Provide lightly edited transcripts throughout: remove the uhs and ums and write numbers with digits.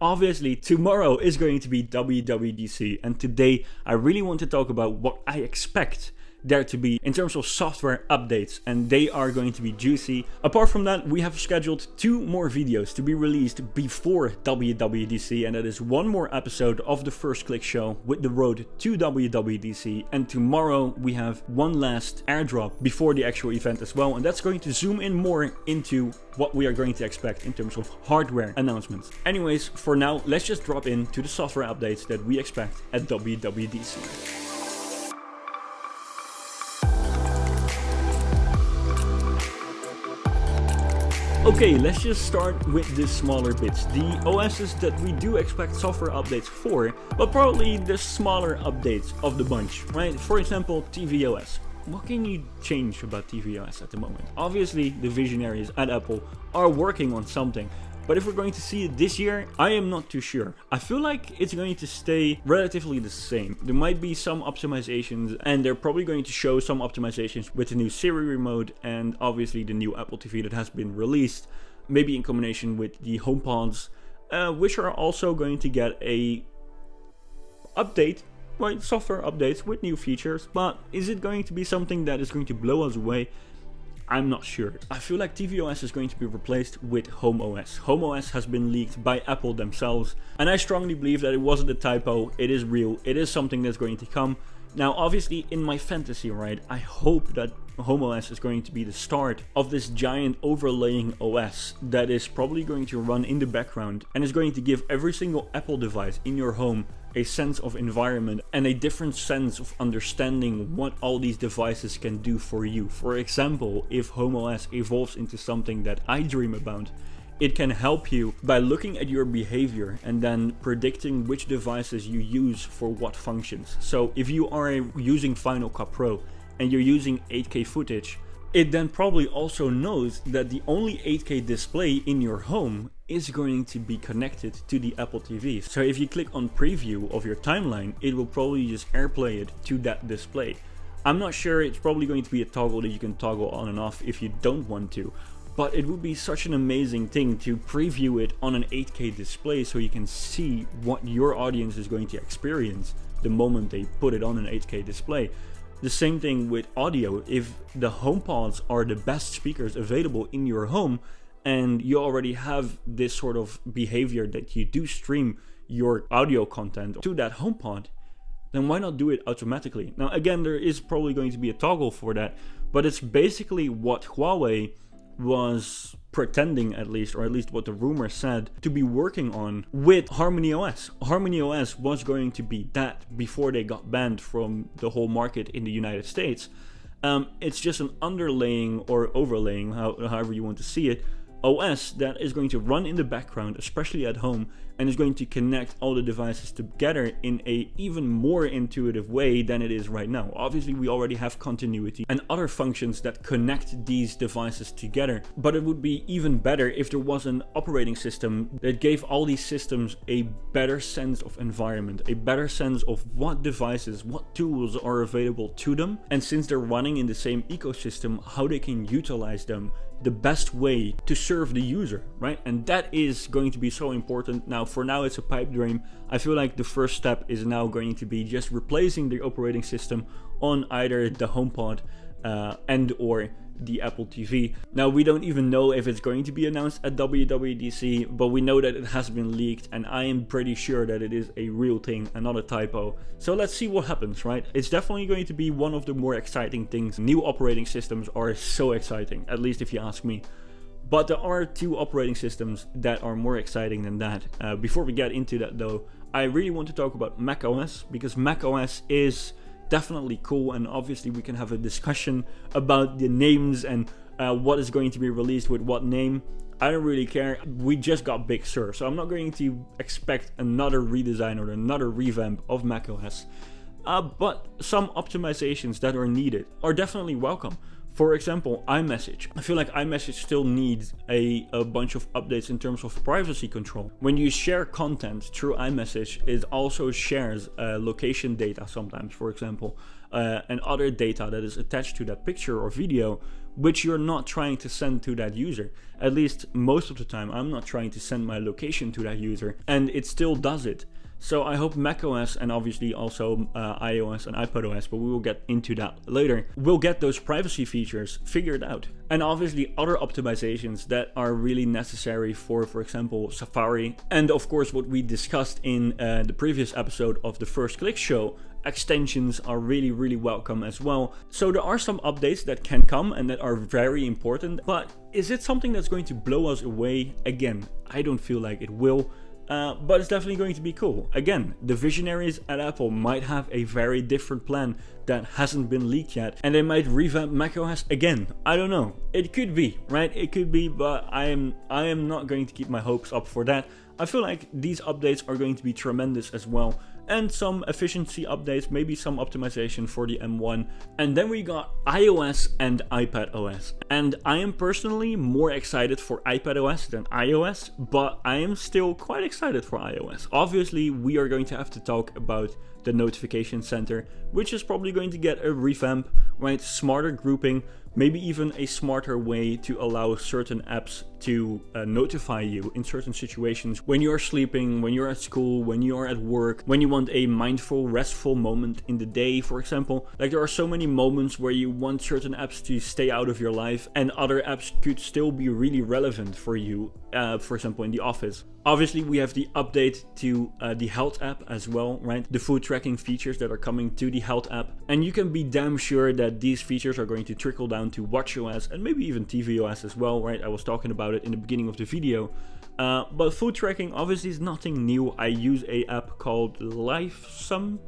Obviously, tomorrow is going to be WWDC, and today I really want to talk about what I expect there to be in terms of software updates, and they are going to be juicy. Apart from that, we have scheduled 2 more videos to be released before WWDC, and that is one more episode of the First Click Show with the road to WWDC, and tomorrow we have one last airdrop before the actual event as well, and that's going to zoom in more into what we are going to expect in terms of hardware announcements. Anyways, for now, let's just drop into the software updates that we expect at WWDC. Okay, let's just start with the smaller bits, the OSs that we do expect software updates for, but probably the smaller updates of the bunch, right? For example, tvOS. What can you change about tvOS at the moment? Obviously, the visionaries at Apple are working on something, but if we're going to see it this year, I am not too sure. I feel like it's going to stay relatively the same. There might be some optimizations, and they're probably going to show some optimizations with the new Siri remote and obviously the new Apple TV that has been released, maybe in combination with the HomePods, which are also going to get a update, right? Software updates with new features, but is it going to be something that is going to blow us away? I'm not sure. I feel like tvOS is going to be replaced with homeOS. homeOS has been leaked by Apple themselves, and I strongly believe that it wasn't a typo, it is real, it is something that's going to come. Now, obviously, in my fantasy, right, I hope that homeOS is going to be the start of this giant overlaying OS that is probably going to run in the background and is going to give every single Apple device in your home a sense of environment and a different sense of understanding what all these devices can do for you. For example, if homeOS evolves into something that I dream about, it can help you by looking at your behavior and then predicting which devices you use for what functions. So if you are using Final Cut Pro and you're using 8K footage, it then probably also knows that the only 8K display in your home is going to be connected to the Apple TV. So if you click on preview of your timeline, it will probably just AirPlay it to that display. I'm not sure, it's probably going to be a toggle that you can toggle on and off if you don't want to, but it would be such an amazing thing to preview it on an 8K display so you can see what your audience is going to experience the moment they put it on an 8K display. The same thing with audio. If the HomePods are the best speakers available in your home and you already have this sort of behavior that you do stream your audio content to that HomePod, then why not do it automatically? Now again, there is probably going to be a toggle for that, but it's basically what Huawei was pretending, at least, or at least what the rumor said, to be working on with HarmonyOS. HarmonyOS was going to be that before they got banned from the whole market in the United States. It's just an underlaying or overlaying, however you want to see it, OS that is going to run in the background, especially at home, and is going to connect all the devices together in a even more intuitive way than it is right now. Obviously, we already have continuity and other functions that connect these devices together, but it would be even better if there was an operating system that gave all these systems a better sense of environment, a better sense of what devices, what tools are available to them, and since they're running in the same ecosystem, how they can utilize them the best way to serve the user, right? And that is going to be so important. Now, for now, it's a pipe dream. I feel like the first step is now going to be just replacing the operating system on either the HomePod and or the Apple TV. Now, we don't even know if it's going to be announced at WWDC, but we know that it has been leaked, and I am pretty sure that it is a real thing and not a typo. So let's see what happens, right? It's definitely going to be one of the more exciting things. New operating systems are so exciting, at least if you ask me. But there are 2 operating systems that are more exciting than that. Before we get into that though, I really want to talk about macOS, because macOS is definitely cool, and obviously we can have a discussion about the names and what is going to be released with what name. I don't really care. We just got Big Sur, so I'm not going to expect another redesign or another revamp of macOS. But some optimizations that are needed are definitely welcome. For example, iMessage. I feel like iMessage still needs a bunch of updates in terms of privacy control. When you share content through iMessage, it also shares location data sometimes, for example, and other data that is attached to that picture or video, which you're not trying to send to that user. At least most of the time, I'm not trying to send my location to that user, and it still does it. So I hope macOS and obviously also iOS and iPadOS, but we will get into that later, will get those privacy features figured out. And obviously other optimizations that are really necessary for example, Safari. And of course, what we discussed in the previous episode of the FIRSTCLICKS show, extensions are really, really welcome as well. So there are some updates that can come and that are very important, but is it something that's going to blow us away? Again, I don't feel like it will. But it's definitely going to be cool. Again, the visionaries at Apple might have a very different plan that hasn't been leaked yet, and they might revamp macOS again. I don't know. It could be, right? It could be, but I am not going to keep my hopes up for that. I feel like these updates are going to be tremendous as well, and some efficiency updates, maybe some optimization for the M1. And then we got iOS and iPadOS. And I am personally more excited for iPadOS than iOS, but I am still quite excited for iOS. Obviously, we are going to have to talk about the notification center, which is probably going to get a revamp, right? Smarter grouping, maybe even a smarter way to allow certain apps to notify you in certain situations when you're sleeping, when you're at school, when you're at work, when you want a mindful, restful moment in the day, for example. Like, there are so many moments where you want certain apps to stay out of your life and other apps could still be really relevant for you, for example, in the office. Obviously, we have the update to the Health app as well, right? The food tracking features that are coming to the Health app. And you can be damn sure that these features are going to trickle down to watchOS and maybe even tvOS as well, right? I was talking about it in the beginning of the video. But food tracking obviously is nothing new. I use a app called Lifesum,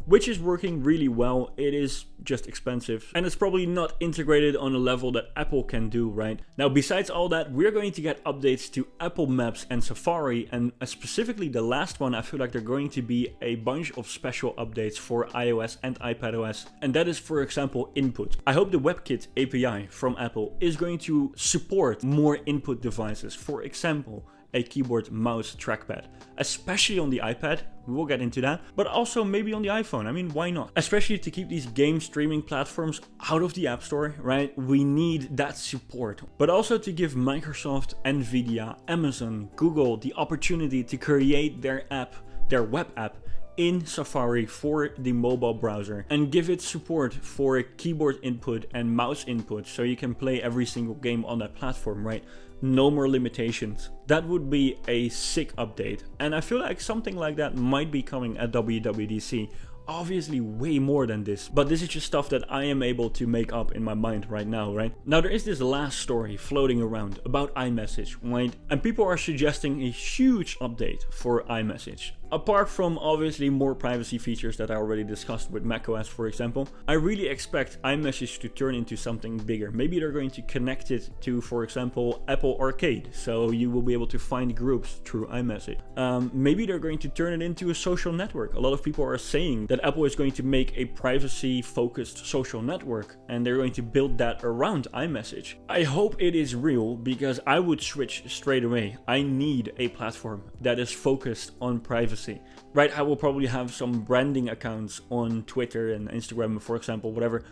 which is working really well. It is just expensive, and it's probably not integrated on a level that Apple can do, right? Now, besides all that, we're going to get updates to Apple Maps and Safari, and specifically the last one, I feel like they're going to be a bunch of special updates for iOS and iPadOS, and that is, for example, input. I hope the WebKit API from Apple is going to support more input devices, for example, a keyboard, mouse, trackpad, especially on the iPad. We will get into that, but also maybe on the iPhone. I mean, why not? Especially to keep these game streaming platforms out of the App Store, right? We need that support, but also to give Microsoft, Nvidia, Amazon, Google the opportunity to create their app, their web app, in Safari for the mobile browser and give it support for keyboard input and mouse input so you can play every single game on that platform, right? No more limitations. That would be a sick update, and I feel like something like that might be coming at WWDC. Obviously way more than this, but this is just stuff that I am able to make up in my mind right now, right? Now, there is this last story floating around about iMessage, right? And people are suggesting a huge update for iMessage. Apart from obviously more privacy features that I already discussed with macOS, for example, I really expect iMessage to turn into something bigger. Maybe they're going to connect it to, for example, Apple Arcade, so you will be able to find groups through iMessage. Maybe they're going to turn it into a social network. A lot of people are saying that Apple is going to make a privacy-focused social network, and they're going to build that around iMessage. I hope it is real, because I would switch straight away. I need a platform that is focused on privacy. Right, I will probably have some branding accounts on Twitter and Instagram, for example, whatever.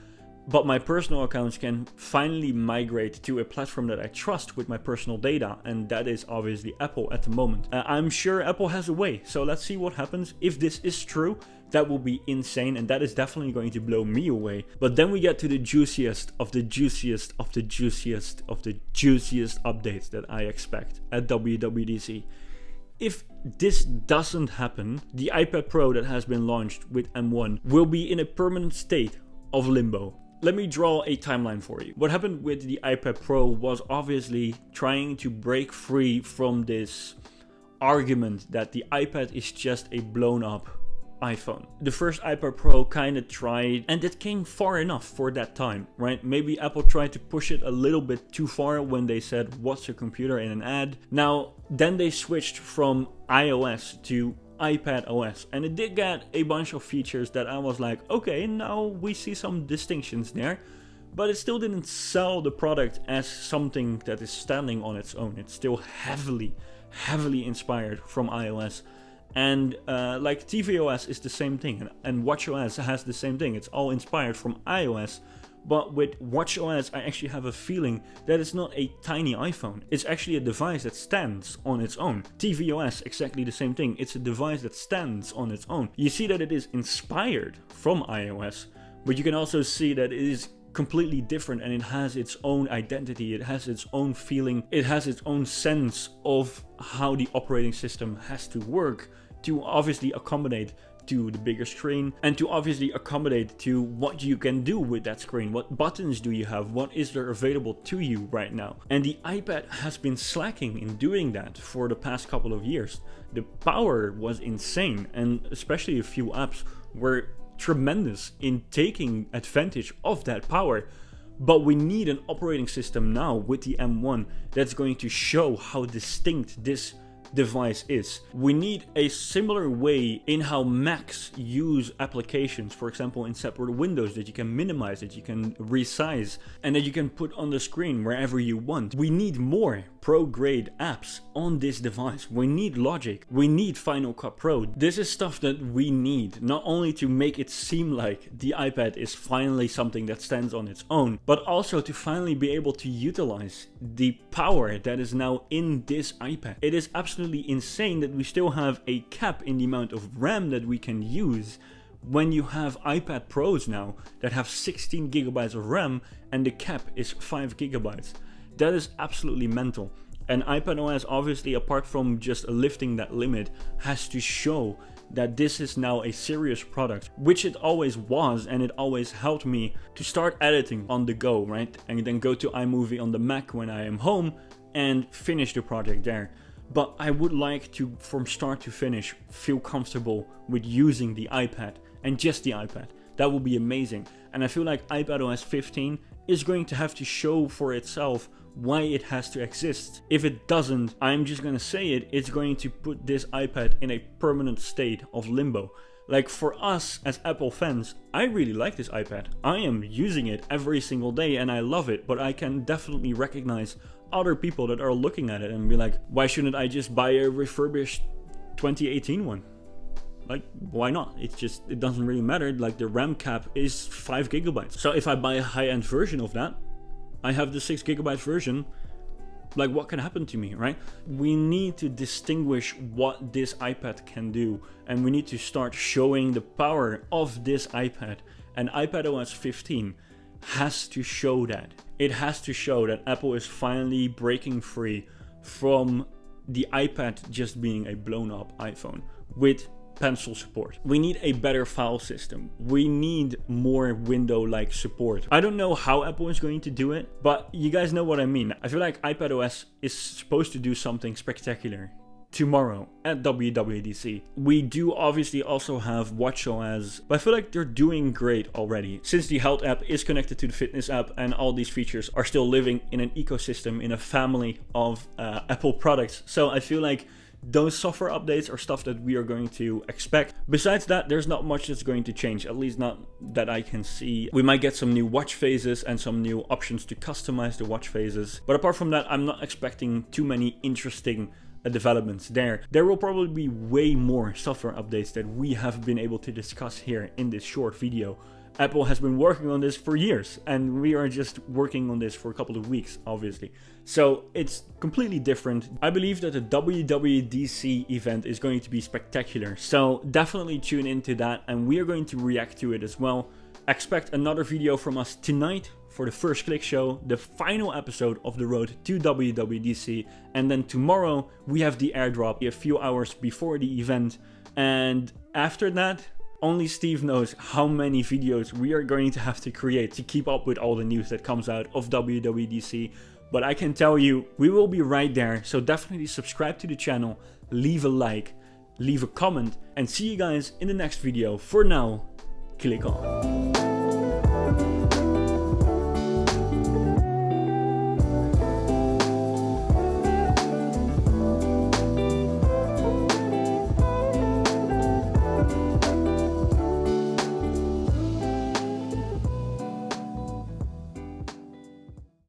But my personal accounts can finally migrate to a platform that I trust with my personal data, and that is obviously Apple at the moment. I'm sure Apple has a way, so let's see what happens. If this is true, that will be insane, and that is definitely going to blow me away. But then we get to the juiciest of the juiciest of the juiciest of the juiciest updates that I expect at WWDC. If this doesn't happen, the iPad Pro that has been launched with M1 will be in a permanent state of limbo. Let me draw a timeline for you. What happened with the iPad Pro was obviously trying to break free from this argument that the iPad is just a blown up iPhone. The first iPad Pro kind of tried, and it came far enough for that time, right? Maybe Apple tried to push it a little bit too far when they said, "What's a computer?" in an ad. Now, then they switched from iOS to iPadOS, and it did get a bunch of features that I was like, okay, now we see some distinctions there, but it still didn't sell the product as something that is standing on its own. It's still heavily inspired from iOS. And like tvOS is the same thing, and watchOS has the same thing. It's all inspired from iOS, But with watchOS, I actually have a feeling that it's not a tiny iPhone. It's actually a device that stands on its own. tvOS, exactly the same thing. It's a device that stands on its own. You see that it is inspired from iOS, but you can also see that it is completely different and it has its own identity, it has its own feeling, it has its own sense of how the operating system has to work to obviously accommodate to the bigger screen and to obviously accommodate to what you can do with that screen. What buttons do you have? What is there available to you right now? And the iPad has been slacking in doing that for the past couple of years. The power was insane, and especially a few apps were tremendous in taking advantage of that power. But we need an operating system now with the M1 that's going to show how distinct this device is. We need a similar way in how Macs use applications, for example in separate windows that you can minimize, that you can resize, and that you can put on the screen wherever you want. We need more pro-grade apps on this device. We need Logic. We need Final Cut Pro. This is stuff that we need, not only to make it seem like the iPad is finally something that stands on its own, but also to finally be able to utilize the power that is now in this iPad. It is absolutely insane that we still have a cap in the amount of RAM that we can use when you have iPad Pros now that have 16 gigabytes of RAM and the cap is 5 gigabytes. That is absolutely mental. And iPadOS, obviously, apart from just lifting that limit, has to show that this is now a serious product, which it always was, and it always helped me to start editing on the go, right? And then go to iMovie on the Mac when I am home and finish the project there. But I would like to, from start to finish, feel comfortable with using the iPad and just the iPad. That would be amazing. And I feel like iPadOS 15 is going to have to show for itself why it has to exist. If it doesn't, I'm just gonna say it, it's going to put this iPad in a permanent state of limbo. Like, for us as Apple fans, I really like this iPad. I am using it every single day and I love it, but I can definitely recognize other people that are looking at it and be like, why shouldn't I just buy a refurbished 2018 one? Like, why not? It doesn't really matter. Like, the RAM cap is 5 gigabytes. So if I buy a high-end version of that, I have the 6 gigabyte version. Like, what can happen to me, right? We need to distinguish what this iPad can do, and we need to start showing the power of this iPad. And iPadOS 15 has to show that. It has to show that Apple is finally breaking free from the iPad just being a blown up iPhone with pencil support. We need a better file system. We need more window-like support. I don't know how Apple is going to do it, but you guys know what I mean. I feel like iPadOS is supposed to do something spectacular tomorrow at WWDC. We do obviously also have watchOS, but I feel like they're doing great already. Since the health app is connected to the fitness app and all these features are still living in an ecosystem, in a family of Apple products. So I feel like those software updates are stuff that we are going to expect. Besides that, there's not much that's going to change, at least not that I can see. We might get some new watch phases and some new options to customize the watch phases. But apart from that, I'm not expecting too many interesting developments there. There will probably be way more software updates that we have been able to discuss here in this short video. Apple has been working on this for years, and we are just working on this for a couple of weeks, obviously. So it's completely different. I believe that the WWDC event is going to be spectacular. So definitely tune into that, and we are going to react to it as well. Expect another video from us tonight for the First Click show, the final episode of the road to WWDC. And then tomorrow we have the airdrop a few hours before the event. And after that, only Steve knows how many videos we are going to have to create to keep up with all the news that comes out of WWDC. But I can tell you, we will be right there. So definitely subscribe to the channel, leave a like, leave a comment, and see you guys in the next video. For now, click on.